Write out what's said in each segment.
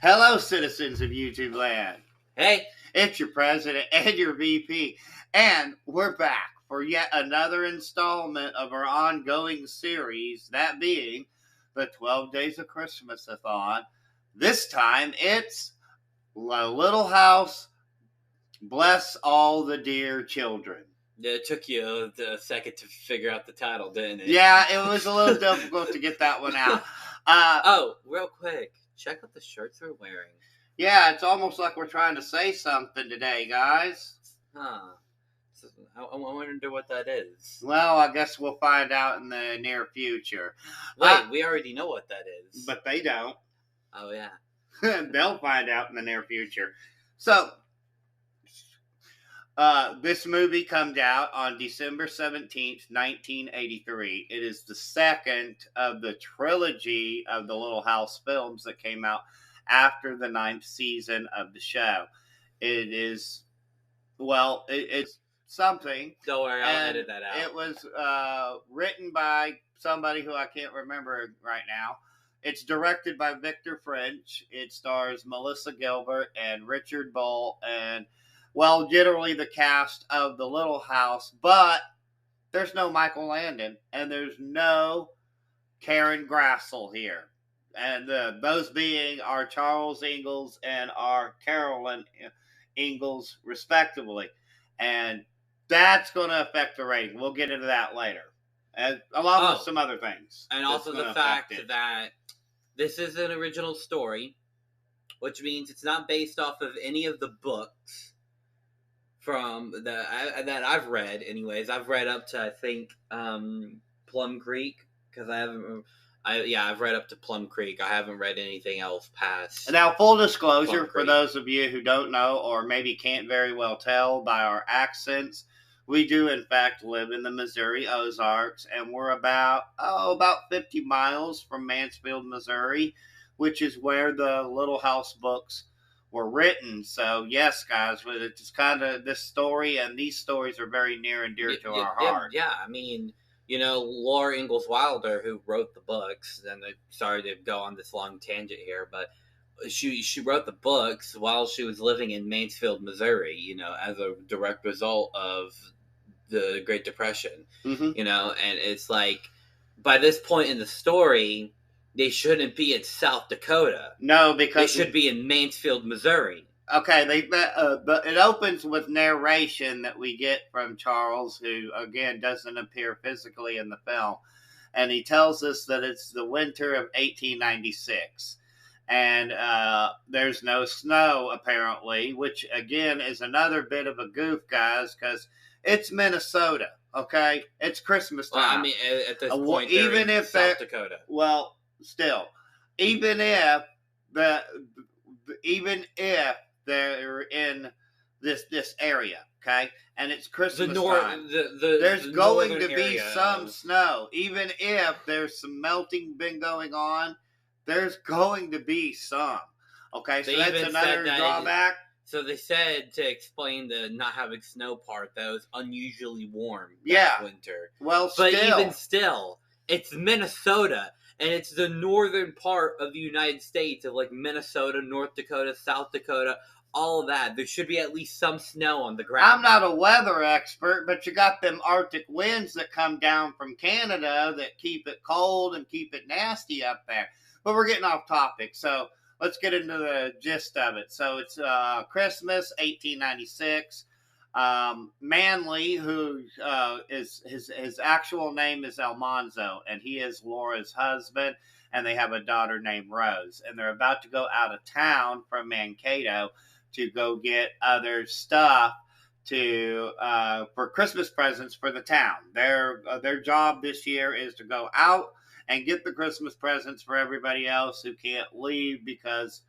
Hello, citizens of YouTube land. Hey, It's your president and your VP, and we're back for yet another installment of our ongoing series, that being the 12 Days of Christmas-a-thon. This time it's Little House, Bless All the Dear Children. it took you a second to figure out the title, didn't it? Yeah, it was a little difficult to get that one out. Oh, real quick, check out the shirts we're wearing. Yeah, it's almost like we're trying to say something today, guys. Huh. So, I wonder what that is. Well, I guess we'll find out in the near future. Wait, we already know what that is. But they don't. Oh, yeah. They'll find out in the near future. So, this movie comes out on December 17th, 1983. It is the second of the trilogy of the Little House films that came out after the 9th season of the show. It is, well, it's something. Don't worry, I'll edit that out. It was written by somebody who I can't remember right now. It's directed by Victor French. It stars Melissa Gilbert and Richard Bull and, well, generally the cast of The Little House, but there's no Michael Landon and there's no Karen Grassel here. And those being our Charles Ingalls and our Carolyn Ingalls, respectively. And that's going to affect the rating. We'll get into that later, along with some other things. And also the fact that this is an original story, which means it's not based off of any of the books from that I've read. Anyways, I've read up to, I think, Plum Creek, because I've read up to Plum Creek. I haven't read anything else past. Now, full disclosure, for those of you who don't know or maybe can't very well tell by our accents, we do, in fact, live in the Missouri Ozarks, and we're about 50 miles from Mansfield, Missouri, which is where the Little House books were written. So, yes, guys, it's kind of this story, and these stories are very near and dear to our heart. Yeah, I mean, Laura Ingalls Wilder, who wrote the books, and sorry to go on this long tangent here, but she wrote the books while she was living in Mansfield, Missouri, as a direct result of the Great Depression, mm-hmm. And it's like, by this point in the story, they shouldn't be in South Dakota. No, because they should be in Mansfield, Missouri. Okay, but it opens with narration that we get from Charles, who, again, doesn't appear physically in the film. And he tells us that it's the winter of 1896. And there's no snow, apparently, which, again, is another bit of a goof, guys, because it's Minnesota, okay? It's Christmas time. Well, I mean, at this point, even if South Dakota. Well, still, even if they're in this area, okay, and it's Christmas time, there's going to be some snow. Even if there's some melting been going on, there's going to be some. Okay, so that's another drawback. So they said, to explain the not having snow part, that it was unusually warm that winter. Well, but even still, it's Minnesota. And it's the northern part of the United States, of like Minnesota, North Dakota, South Dakota, all of that. There should be at least some snow on the ground. I'm not a weather expert, but you got them Arctic winds that come down from Canada that keep it cold and keep it nasty up there. But we're getting off topic, so let's get into the gist of it. So it's Christmas, 1896. Manley, who is his actual name is Almanzo, and he is Laura's husband, and they have a daughter named Rose, and they're about to go out of town from Mankato to go get other stuff for Christmas presents for the town. Their job this year is to go out and get the Christmas presents for everybody else who can't leave because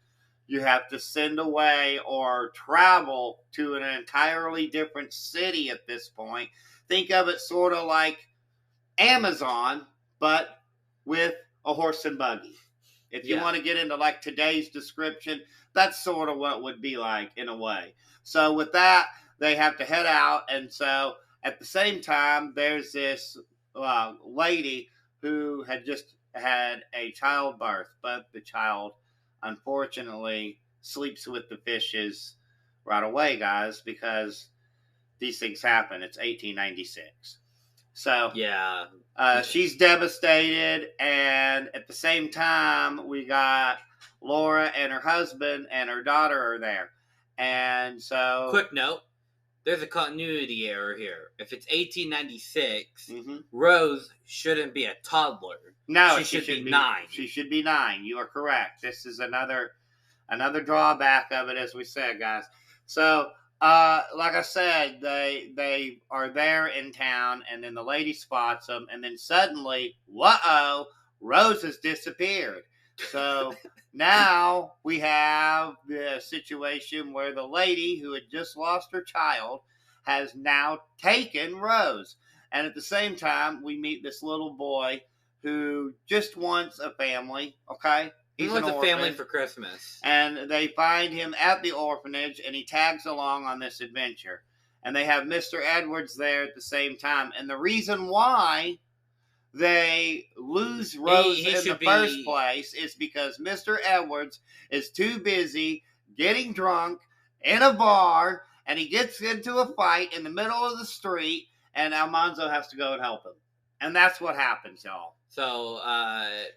you have to send away or travel to an entirely different city at this point. Think of it sort of like Amazon, but with a horse and buggy. If you want to get into like today's description, that's sort of what it would be like in a way. So with that, they have to head out. And so at the same time, there's this lady who had just had a childbirth, but the child unfortunately sleeps with the fishes right away, guys, because these things happen. It's 1896. So Yeah. she's devastated, and at the same time, we got Laura and her husband and her daughter are there. And so, quick note: there's a continuity error here. If it's 1896, Mhm. Rose shouldn't be a toddler. No, she should be 9. She should be 9. You are correct. This is another drawback of it, as we said, guys. So, like I said, they are there in town, and then the lady spots them, and then suddenly, whoa, Rose has disappeared. So now we have the situation where the lady who had just lost her child has now taken Rose. And at the same time, we meet this little boy who just wants a family, okay? He wants a family for Christmas. And they find him at the orphanage, and he tags along on this adventure. And they have Mr. Edwards there at the same time. And the reason why they lose Rose in the first place is because Mr. Edwards is too busy getting drunk in a bar, and he gets into a fight in the middle of the street, and Almanzo has to go and help him. And that's what happens, y'all. So,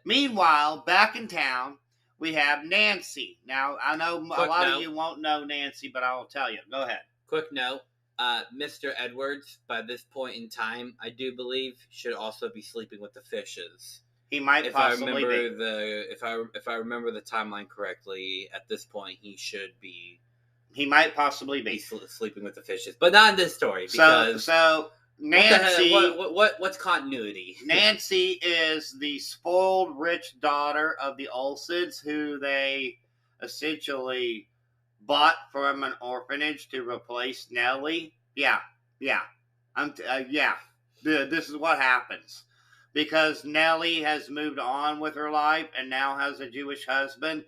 meanwhile, back in town, we have Nancy. Now, I know a lot of you won't know Nancy, but I will tell you. Go ahead. Quick note. Mr. Edwards, by this point in time, I do believe, should also be sleeping with the fishes. He might possibly be. If I remember the timeline correctly, at this point, he should be. He might possibly be sleeping with the fishes, but not in this story. Because so Nancy, what's continuity? Nancy is the spoiled rich daughter of the Olsons, who they essentially bought from an orphanage to replace Nellie. Yeah. This is what happens because Nellie has moved on with her life and now has a Jewish husband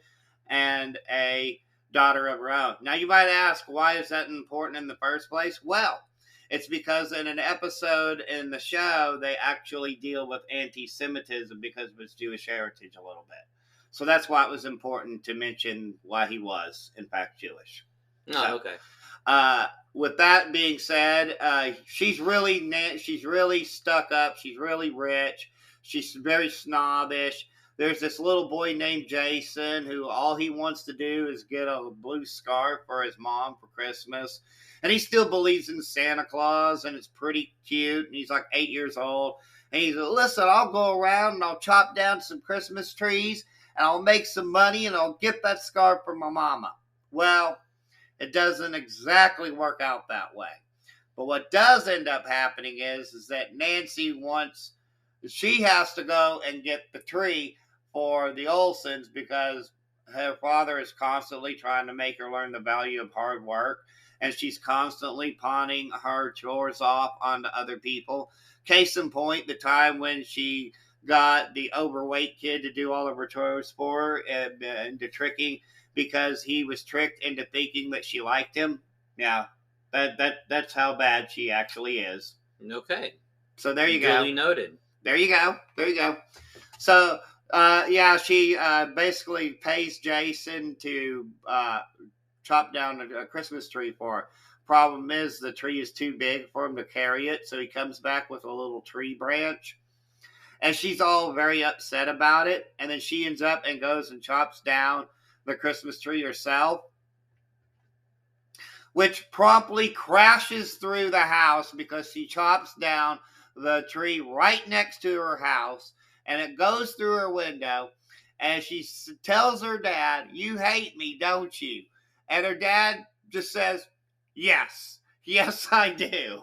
and a daughter of her own. Now you might ask, why is that important in the first place? Well, it's because in an episode in the show, they actually deal with anti-Semitism because of his Jewish heritage a little bit. So that's why it was important to mention why he was, in fact, Jewish. Okay. With that being said, she's really stuck up. She's really rich. She's very snobbish. There's this little boy named Jason who all he wants to do is get a blue scarf for his mom for Christmas. And he still believes in Santa Claus, and it's pretty cute. And he's like 8 years old. And he's like, listen, I'll go around and I'll chop down some Christmas trees, and I'll make some money, and I'll get that scarf for my mama. Well, it doesn't exactly work out that way. But what does end up happening is that Nancy she has to go and get the tree for the Olsons because her father is constantly trying to make her learn the value of hard work. And she's constantly pawning her chores off onto other people. Case in point, the time when she got the overweight kid to do all of her chores for her and into tricking because he was tricked into thinking that she liked him. Yeah, that's how bad she actually is. Okay. So there you go. Duly noted. There you go. So, she basically pays Jason to chop down a Christmas tree for her. Problem is, the tree is too big for him to carry it, so he comes back with a little tree branch. And she's all very upset about it. And then she ends up and goes and chops down the Christmas tree herself, which promptly crashes through the house because she chops down the tree right next to her house, and it goes through her window. And she tells her dad, "You hate me, don't you?" And her dad just says, yes, I do.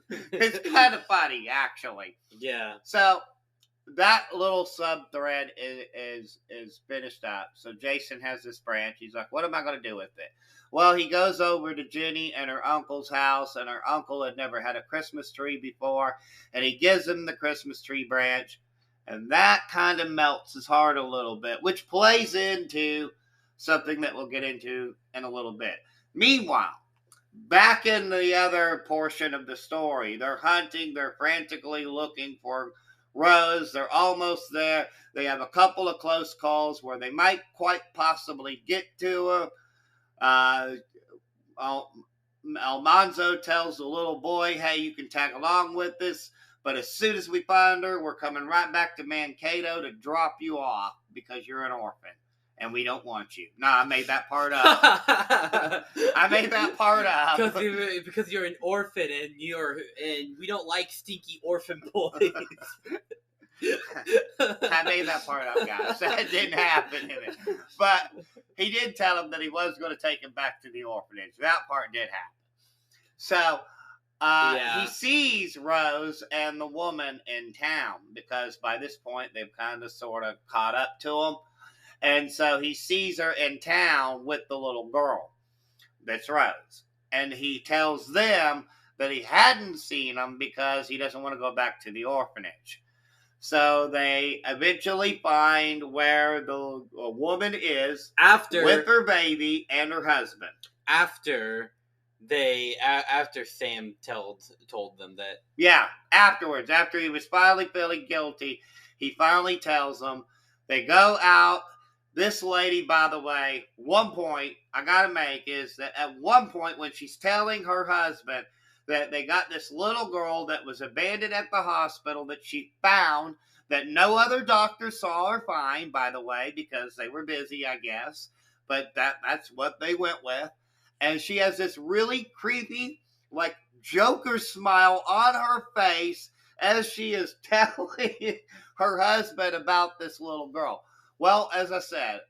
It's kind of funny, actually. Yeah. So that little sub thread is finished up. So Jason has this branch. He's like, what am I going to do with it? Well, he goes over to Jenny and her uncle's house, and her uncle had never had a Christmas tree before, and he gives him the Christmas tree branch, and that kind of melts his heart a little bit, which plays into something that we'll get into in a little bit. Meanwhile, back in the other portion of the story, they're hunting, they're frantically looking for Rose. They're almost there. They have a couple of close calls where they might quite possibly get to her. Uh, Almanzo tells the little boy, hey, you can tag along with us, but as soon as we find her, we're coming right back to Mankato to drop you off because you're an orphan and we don't want you. No, I made that part up. I made that part up. Because you're an orphan and we don't like stinky orphan boys. I made that part up, guys. That didn't happen in it. But he did tell him that he was going to take him back to the orphanage. That part did happen. So he sees Rose and the woman in town because by this point they've kind of sort of caught up to him. And so he sees her in town with the little girl. That's Rose. And he tells them that he hadn't seen them because he doesn't want to go back to the orphanage. So they eventually find where the woman is with her baby and her husband. After Sam told them that. Yeah, afterwards, after he was finally feeling guilty, he finally tells them. They go out. This lady, by the way, one point I gotta make is that at one point when she's telling her husband that they got this little girl that was abandoned at the hospital that she found, that no other doctor saw or find, by the way, because they were busy, I guess. But that's what they went with. And she has this really creepy, like, Joker smile on her face as she is telling her husband about this little girl. Well, as I said,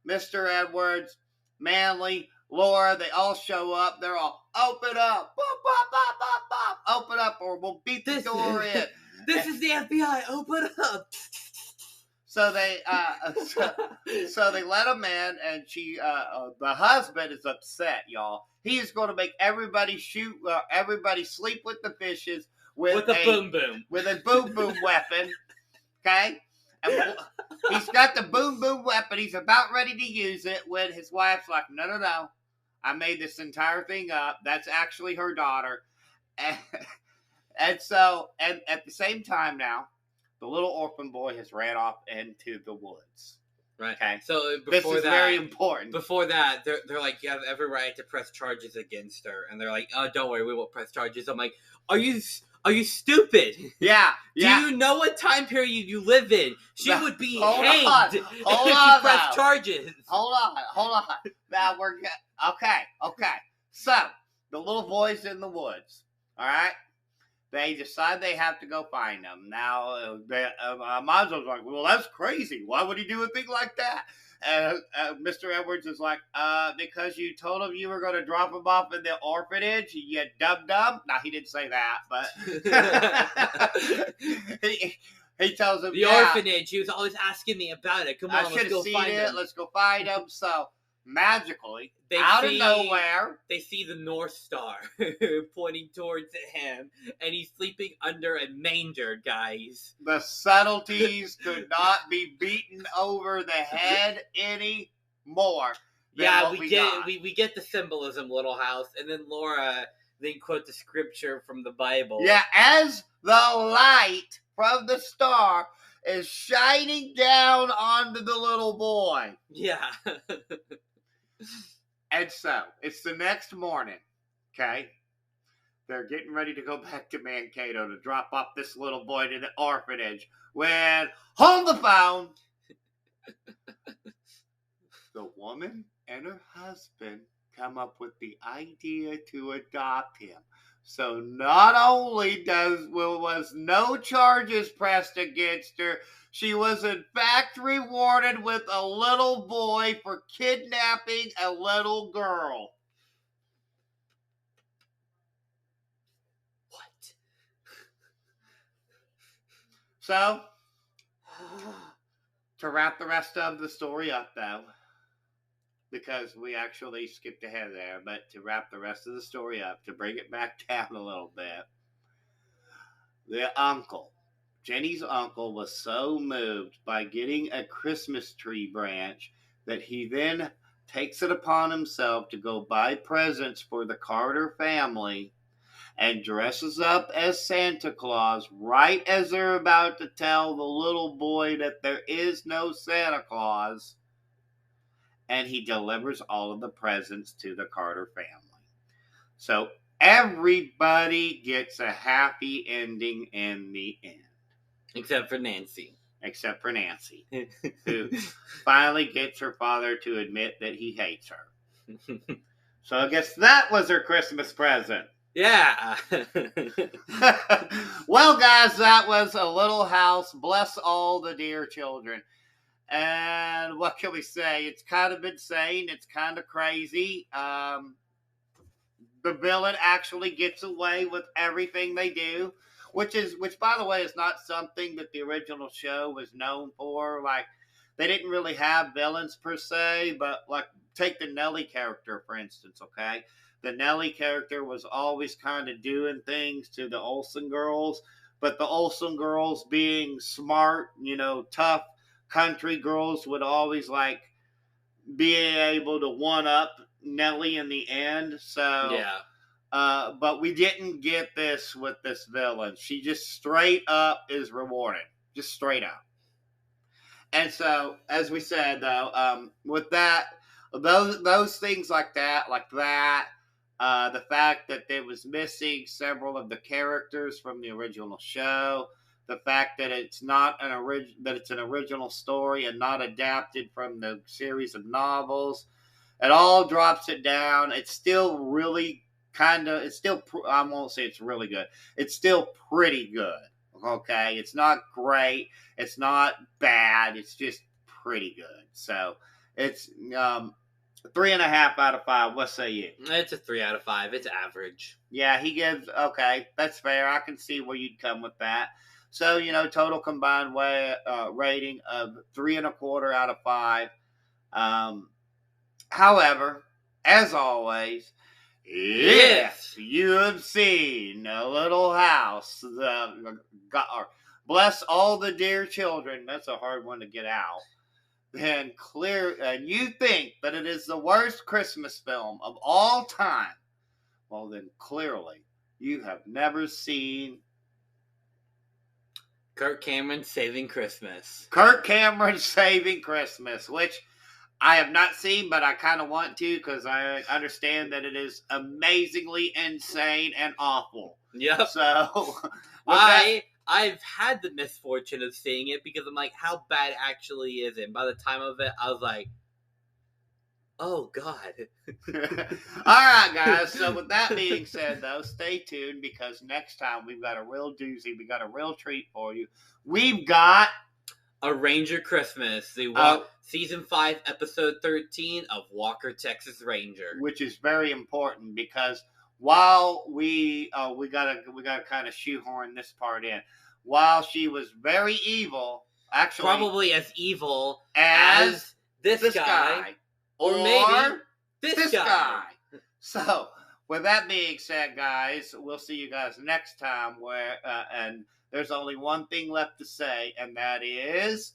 Mr. Edwards, Manly, Laura, they all show up. They're all, open up, bop, bop, bop, bop, bop. Open up or we'll beat the door in. This is the FBI, open up. So they so they let him in, and the husband is upset, y'all. He is going to make everybody everybody sleep with the fishes with a boom boom. With a boom boom weapon, okay? And he's got the boom boom weapon. He's about ready to use it when his wife's like, no. I made this entire thing up. That's actually her daughter. And so, and at the same time now, the little orphan boy has ran off into the woods. Right. Okay. So this is very important. Before that, they're like, you have every right to press charges against her, and they're like, oh, don't worry, we won't press charges. I'm like, are you stupid? Yeah. Do you know what time period you live in? She would be hanged if you press charges. Hold on. Now we're okay. So the little boy's in the woods. All right. They decide they have to go find them. Now, Monzo's like, well, that's crazy. Why would he do a thing like that? And Mr. Edwards is like, because you told him you were going to drop him off in the orphanage, you dum-dum. Now, he didn't say that, but he tells him, the orphanage. He was always asking me about it. Come on, let's go find it. Let's go find him. So, magically, out of nowhere, they see the North Star pointing towards him, and he's sleeping under a manger, guys. The subtleties could not be beaten over the head anymore. Yeah, we get the symbolism, Little House, and then Laura then quote the scripture from the Bible. Yeah, as the light from the star is shining down onto the little boy. Yeah. And so, it's the next morning, okay? They're getting ready to go back to Mankato to drop off this little boy to the orphanage when, hold the phone! The woman and her husband come up with the idea to adopt him. So not only was no charges pressed against her, she was in fact rewarded with a little boy for kidnapping a little girl. What? So, to wrap the rest of the story up though, because we actually skipped ahead there, but to wrap the rest of the story up, to bring it back down a little bit, Jenny's uncle was so moved by getting a Christmas tree branch that he then takes it upon himself to go buy presents for the Carter family and dresses up as Santa Claus right as they're about to tell the little boy that there is no Santa Claus. And he delivers all of the presents to the Carter family. So everybody gets a happy ending in the end. Except for Nancy. Except for Nancy, who finally gets her father to admit that he hates her. So I guess that was her Christmas present. Yeah. Well, guys, that was A Little House. Bless all the dear children. And what can we say? It's kind of insane. It's kind of crazy. The villain actually gets away with everything they do, which by the way is not something that the original show was known for. Like, they didn't really have villains per se, but like, take the Nellie character for instance. Okay, the Nellie character was always kind of doing things to the Olsen girls, but the Olsen girls, being smart, tough country girls, would always like be able to one up Nellie in the end. So yeah. But we didn't get this with this villain. She just straight up is rewarded. Just straight up. And so, as we said, though, with that, those things like that, the fact that it was missing several of the characters from the original show, the fact that it's not that it's an original story and not adapted from the series of novels, it all drops it down. It's still really I won't say it's really good. It's still pretty good. Okay, it's not great. It's not bad. It's just pretty good. So it's 3.5 out of 5. What say you? It's a 3 out of 5. It's average. Yeah, he gives. Okay, that's fair. I can see where you'd come with that. So total combined rating of 3.25 out of 5. However, as always, if you have seen A Little House, bless all the dear children, that's a hard one to get out, and you think that it is the worst Christmas film of all time, well then clearly you have never seen Kirk Cameron Saving Christmas. Kirk Cameron Saving Christmas, which I have not seen, but I kind of want to because I understand that it is amazingly insane and awful. Yep. So I've had the misfortune of seeing it because I'm like, how bad actually is it? And by the time of it, I was like, oh God. All right, guys. So with that being said, though, stay tuned because next time we've got a real doozy. We got a real treat for you. We've got A Ranger Christmas, season 5, episode 13 of Walker, Texas Ranger, which is very important because while we gotta kind of shoehorn this part in, while she was very evil, actually probably as evil as this guy, or maybe this guy. So with that being said, guys, we'll see you guys next time. And there's only one thing left to say, and that is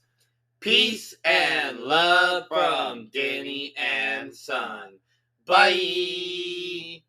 peace and love from Danny and Son. Bye.